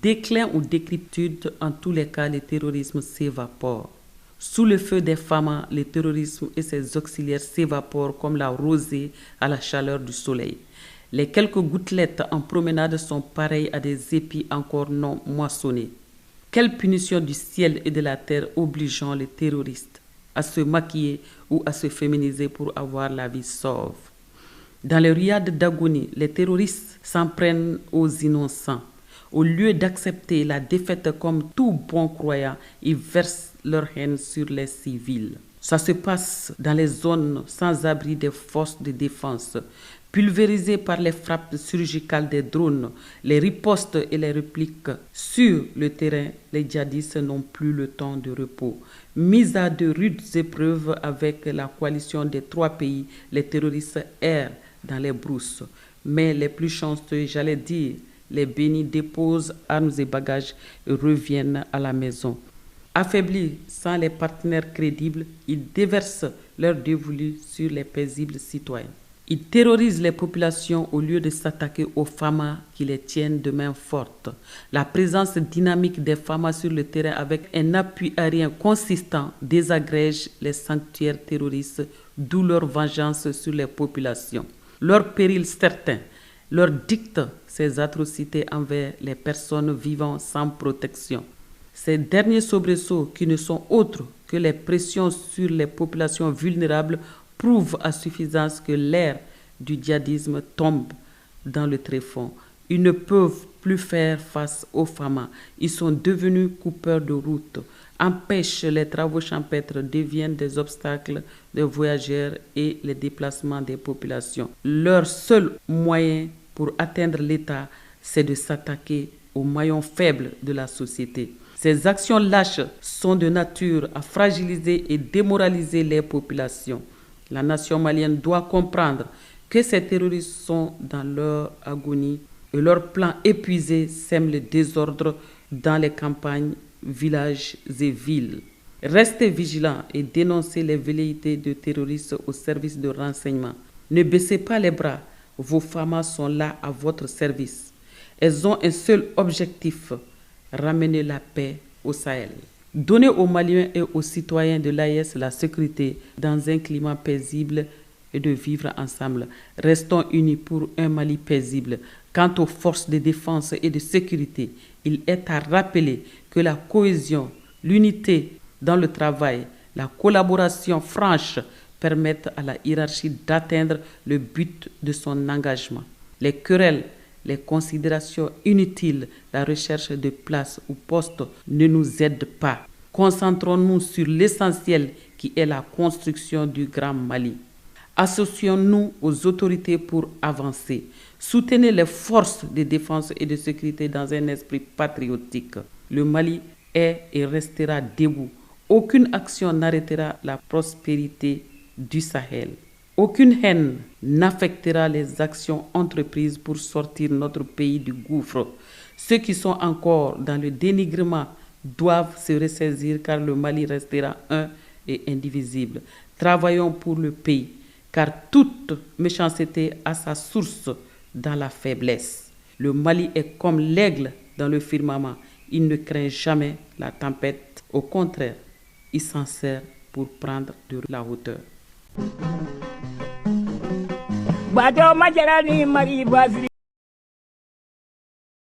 déclin ou décrépitude, en tous les cas, le terrorisme s'évapore. Sous le feu des FAMA, le terrorisme et ses auxiliaires s'évaporent comme la rosée à la chaleur du soleil. Les quelques gouttelettes en promenade sont pareilles à des épis encore non moissonnés. Quelle punition du ciel et de la terre obligeant les terroristes à se maquiller ou à se féminiser pour avoir la vie sauve. Dans les riades d'agonie, les terroristes s'en prennent aux innocents. Au lieu d'accepter la défaite comme tout bon croyant, ils versent leur haine sur les civils. Ça se passe dans les zones sans abri des forces de défense. Pulvérisés par les frappes chirurgicales des drones, les ripostes et les répliques sur le terrain, les djihadistes n'ont plus le temps de repos. Mis à de rudes épreuves avec la coalition des 3 pays, les terroristes errent dans les brousses. Mais les plus chanceux, j'allais dire, les bénis déposent armes et bagages et reviennent à la maison. Affaiblis sans les partenaires crédibles, ils déversent leur dévolu sur les paisibles citoyens. Ils terrorisent les populations au lieu de s'attaquer aux FAMA qui les tiennent de main forte. La présence dynamique des FAMA sur le terrain avec un appui aérien consistant désagrège les sanctuaires terroristes, d'où leur vengeance sur les populations. Leur péril certain leur dicte ces atrocités envers les personnes vivant sans protection. Ces derniers soubresauts, qui ne sont autres que les pressions sur les populations vulnérables, prouvent à suffisance que l'ère du djihadisme tombe dans le tréfonds. Ils ne peuvent plus faire face aux FAMA. Ils sont devenus coupeurs de route, empêchent les travaux champêtres, deviennent des obstacles des voyageurs et les déplacements des populations. Leur seul moyen pour atteindre l'État, c'est de s'attaquer aux maillons faibles de la société. Ces actions lâches sont de nature à fragiliser et démoraliser les populations. La nation malienne doit comprendre que ces terroristes sont dans leur agonie et leurs plans épuisés sèment le désordre dans les campagnes, villages et villes. Restez vigilants et dénoncez les velléités de terroristes au service de renseignement. Ne baissez pas les bras, vos FAMA sont là à votre service. Elles ont un seul objectif, ramener la paix au Sahel. Donner aux Maliens et aux citoyens de l'AES la sécurité dans un climat paisible et de vivre ensemble. Restons unis pour un Mali paisible. Quant aux forces de défense et de sécurité, il est à rappeler que la cohésion, l'unité dans le travail, la collaboration franche permettent à la hiérarchie d'atteindre le but de son engagement. Les querelles, les considérations inutiles, la recherche de places ou postes ne nous aident pas. Concentrons-nous sur l'essentiel qui est la construction du Grand Mali. Associons-nous aux autorités pour avancer. Soutenez les forces de défense et de sécurité dans un esprit patriotique. Le Mali est et restera debout. Aucune action n'arrêtera la prospérité du Sahel. Aucune haine n'affectera les actions entreprises pour sortir notre pays du gouffre. Ceux qui sont encore dans le dénigrement doivent se ressaisir car le Mali restera un et indivisible. Travaillons pour le pays car toute méchanceté a sa source dans la faiblesse. Le Mali est comme l'aigle dans le firmament. Il ne craint jamais la tempête. Au contraire, il s'en sert pour prendre de la hauteur.